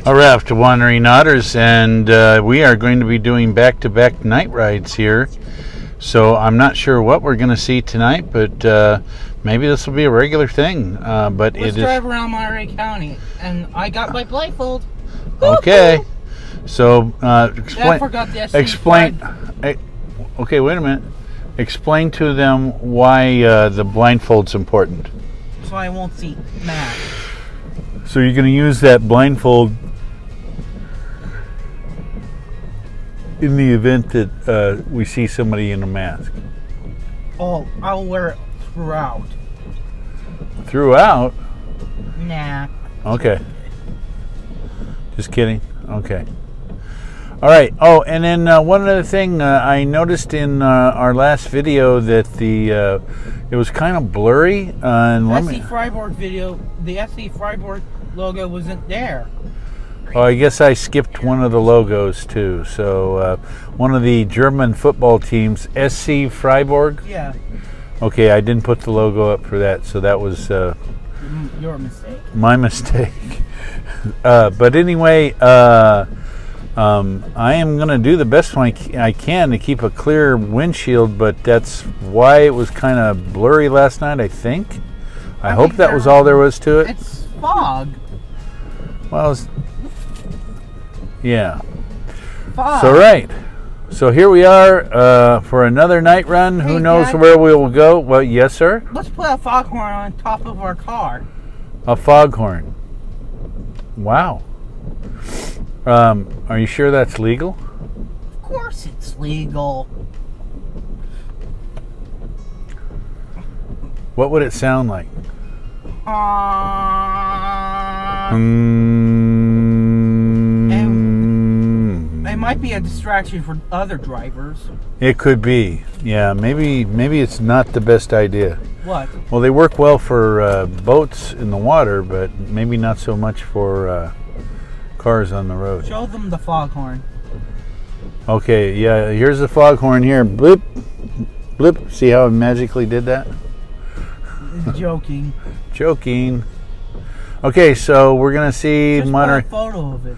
a raft of wandering otters, and we are going to be doing back-to-back night rides here. So I'm not sure what we're going to see tonight, but maybe this will be a regular thing. But Let's drive around Monterey County, and I got my blindfold. Okay. So explain. I forgot the SD explain. Okay, wait a minute. Explain to them why the blindfold's important. So I won't see Matt. So you're going to use that blindfold in the event that we see somebody in a mask. Oh, I'll wear it throughout. Throughout? Nah. Okay. Just kidding. Okay. All right. Oh, and then one other thing I noticed in our last video that it was kind of blurry. And SC Freiburg video, the SC Freiburg logo wasn't there. Oh, I guess I skipped one of the logos too. So one of the German football teams, SC Freiburg. Yeah. Okay, I didn't put the logo up for that, so that was your mistake. My mistake. But anyway, I am going to do the best one I can to keep a clear windshield, but that's why it was kind of blurry last night, I think. I hope that was all there was to it. It's fog. Well, yeah. Fog. So, right. So here we are for another night run. Who knows Dad, where we will go? Well, yes, sir? Let's put a foghorn on top of our car. A foghorn. Wow. Are you sure that's legal? Of course it's legal. What would it sound like? It might be a distraction for other drivers. It could be. Yeah, maybe it's not the best idea. What? Well, they work well for boats in the water, but maybe not so much for cars on the road. Show them the foghorn. Okay, yeah, here's the foghorn here. Bloop, bloop. See how I magically did that? Joking. Joking. Okay, so we're going to see Monterey. Just put a photo of it.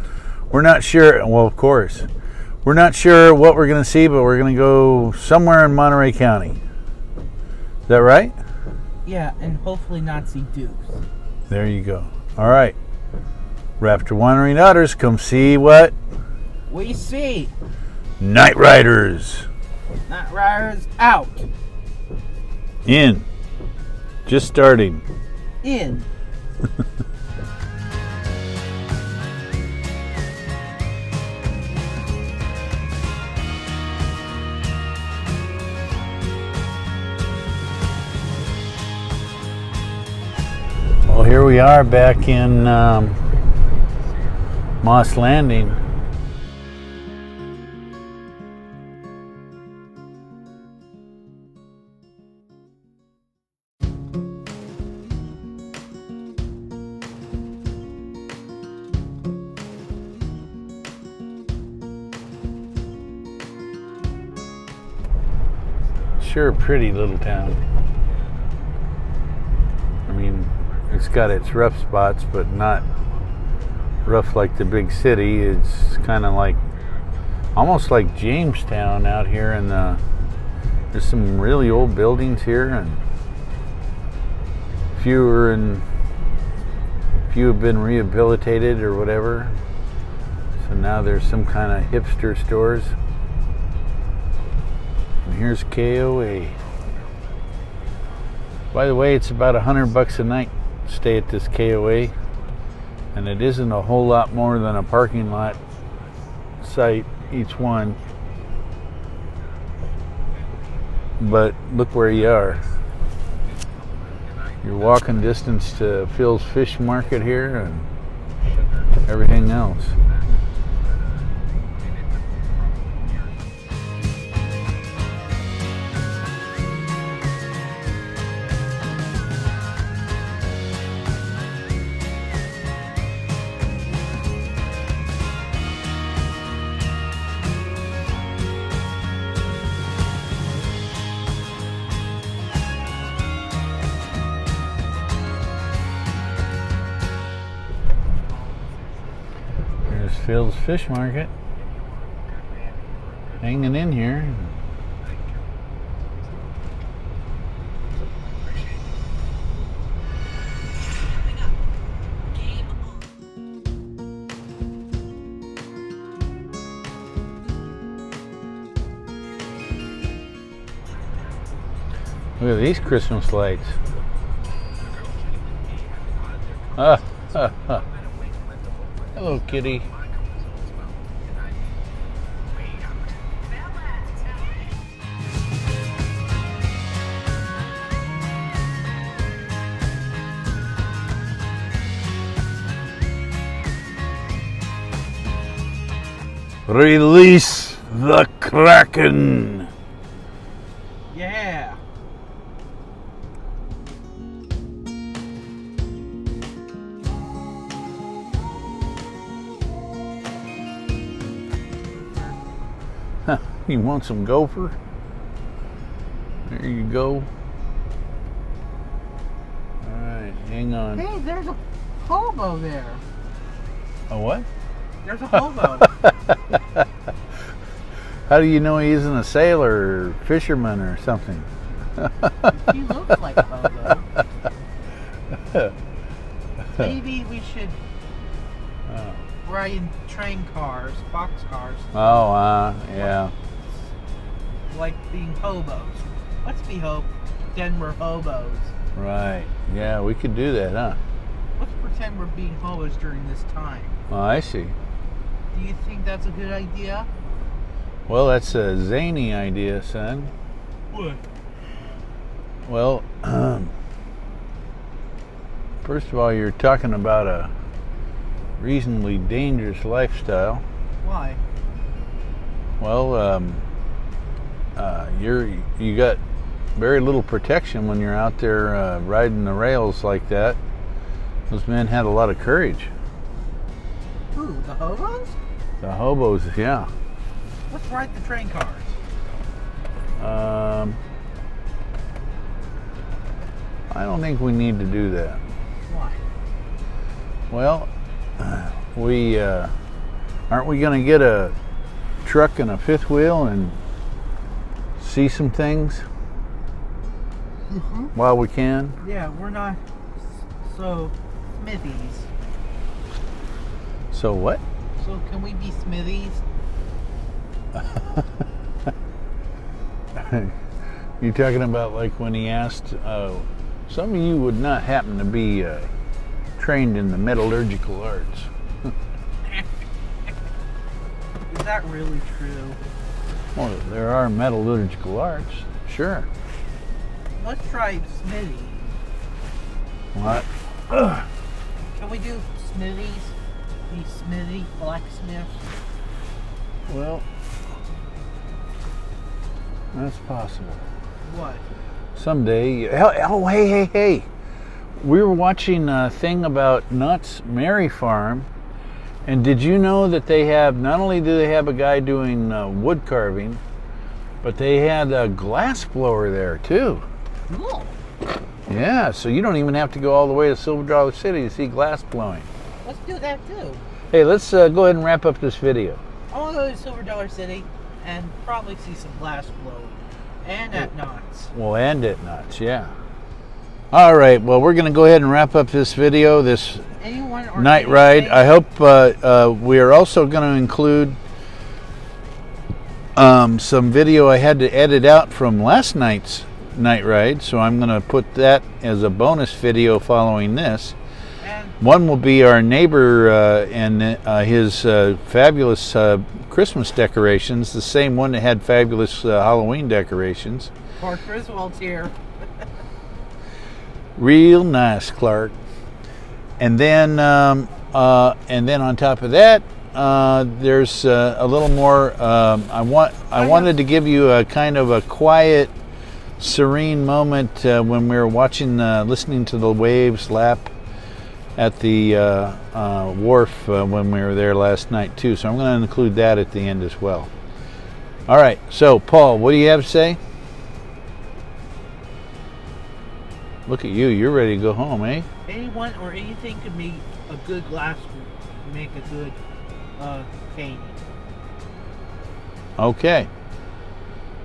We're not sure. Well, of course. We're not sure what we're going to see, but we're going to go somewhere in Monterey County. Is that right? Yeah, and hopefully not see dukes. There you go. All right. Raptor Wandering Otters, come see what? We see. Night Riders. Night Riders out. In. Just starting. In. Well, here we are back in Moss Landing. Sure, a pretty little town. I mean, it's got its rough spots, but not rough like the big city. It's kind of like, almost like Jamestown out here, and there's some really old buildings here, and few have been rehabilitated or whatever. So now there's some kind of hipster stores. And here's KOA. By the way, it's about $100 a night to stay at this KOA, and it isn't a whole lot more than a parking lot site each one. But look where you are. You're walking distance to Phil's Fish Market here and everything else. There's Phil's Fish Market. Hanging in here. Look at these Christmas lights. Hello, kitty. Release the Kraken. Yeah. You want some gopher? There you go. Alright, hang on. Hey, there's a hobo there. A what? There's a hobo. How do you know he isn't a sailor or fisherman or something? He looks like a hobo. Maybe we should ride in train cars, boxcars. Oh, yeah. Like being hobos. Let's be pretend we're hobos. Right. Yeah, we could do that, huh? Let's pretend we're being hobos during this time. Oh, I see. Do you think that's a good idea? Well, that's a zany idea, son. What? Well, first of all, you're talking about a reasonably dangerous lifestyle. Why? Well, you got very little protection when you're out there riding the rails like that. Those men had a lot of courage. Who? The hobos? The hobos, yeah. Let's ride the train cars. I don't think we need to do that. Why? Well, we aren't we going to get a truck and a fifth wheel and see some things while we can? Yeah, we're not so smithies. So what? So can we be smithies? You're talking about like when he asked, some of you would not happen to be trained in the metallurgical arts. Is that really true? Well, there are metallurgical arts, sure. Let's try smithy. What? Can we do smithies? Be smithy blacksmiths? Well, that's possible. What? Someday. Oh, hey. We were watching a thing about Knott's Merry Farm, and did you know that they have, not only do they have a guy doing wood carving, but they had a glass blower there too. Cool. Yeah, so you don't even have to go all the way to Silver Dollar City to see glass blowing. Let's do that too. Hey, let's go ahead and wrap up this video. I want to go to Silver Dollar City and probably see some glass blowing. And at Knott's. Well, and at Knott's, yeah. All right, well, we're going to go ahead and wrap up this video, this night ride. I hope we are also going to include some video I had to edit out from last night's night ride, so I'm going to put that as a bonus video following this. One will be our neighbor and his fabulous Christmas decorations, the same one that had fabulous Halloween decorations. Clark Griswold's here. Real nice, Clark. And then on top of that, there's a little more. I wanted to give you a kind of a quiet, serene moment when we were watching, listening to the waves lap at the wharf when we were there last night too. So I'm going to include that at the end as well. All right. So Paul, what do you have to say? Look at you. You're ready to go home, eh? Anyone or anything could make a good glass, make a good Katie. Okay.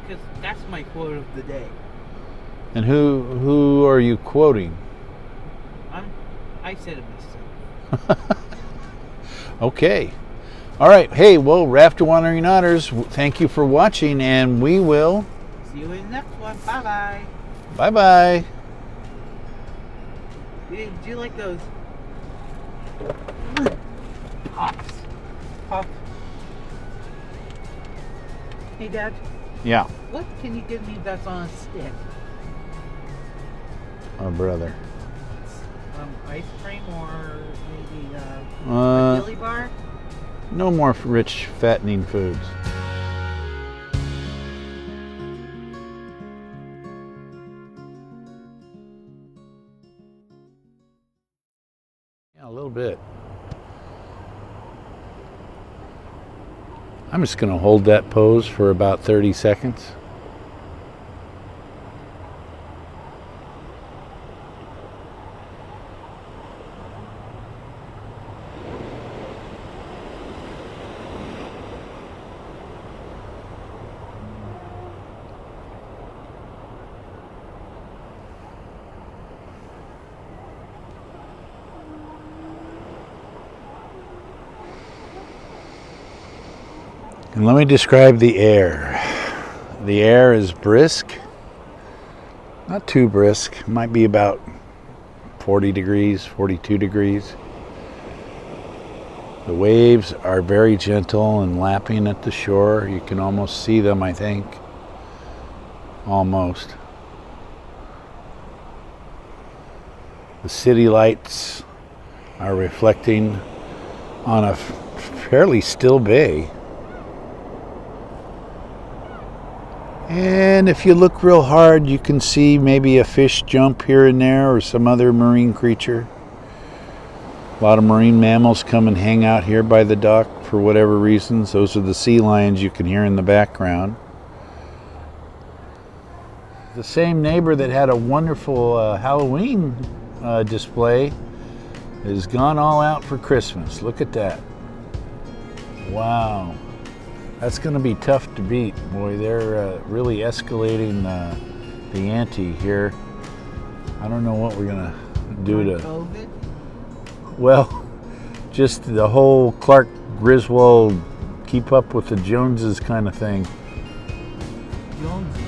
Because that's my quote of the day. And who are you quoting? I said it myself. Okay. All right. Hey, well, Rafter Wandering Otters, thank you for watching, and we will See you in the next one. Bye-bye. bye-bye. Do you like those pops? Pop. Hey, Dad. Yeah. What can you give me that's on a stick? Oh, brother. Ice cream or maybe a Uh, dilly bar? no more rich, fattening foods. Yeah, a little bit. I'm just going to hold that pose for about 30 seconds. And let me describe the air. The air is brisk, not too brisk, might be about 40 degrees, 42 degrees. The waves are very gentle and lapping at the shore. You can almost see them, I think. Almost. The city lights are reflecting on a fairly still bay. And if you look real hard, you can see maybe a fish jump here and there or some other marine creature. A lot of marine mammals come and hang out here by the dock for whatever reasons. Those are the sea lions you can hear in the background. The same neighbor that had a wonderful Halloween display has gone all out for Christmas. Look at that. Wow. That's going to be tough to beat. Boy, they're really escalating the ante here. I don't know what we're going to do to... COVID? Well, just the whole Clark Griswold keep up with the Joneses kind of thing. Joneses?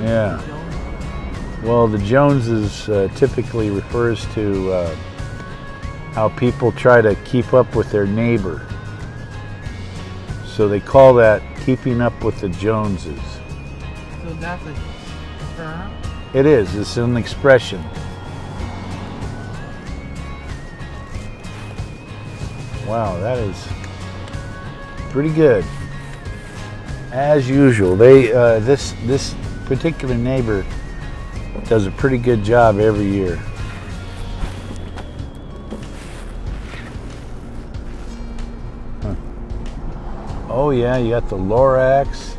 Yeah. Joneses? Well, the Joneses typically refers to how people try to keep up with their neighbor. So they call that keeping up with the Joneses. So that's a term? It is. It's an expression. Wow, that is pretty good. As usual, they this particular neighbor does a pretty good job every year. Oh yeah, you got the Lorax.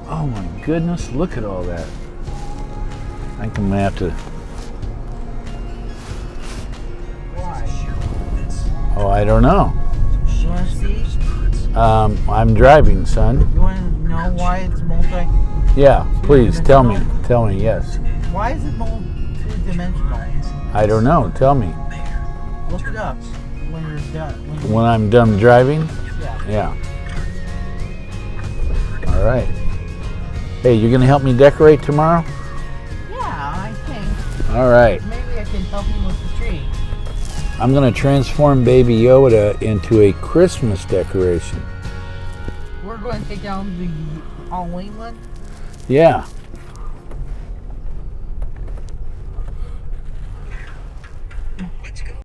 Oh my goodness, look at all that. I think I'm gonna have to... Why? Oh, I don't know. You want to see? I'm driving, son. You want to know why it's multi... Yeah, please, tell me. Tell me, yes. Why is it multi-dimensional? I don't know, tell me. Look it up when you're done. When I'm done driving? Yeah. Yeah. All right. Hey, you're gonna help me decorate tomorrow? Yeah, I think. All right. Maybe I can help you with the tree. I'm gonna transform Baby Yoda into a Christmas decoration. We're going to take down the Halloween one. Yeah.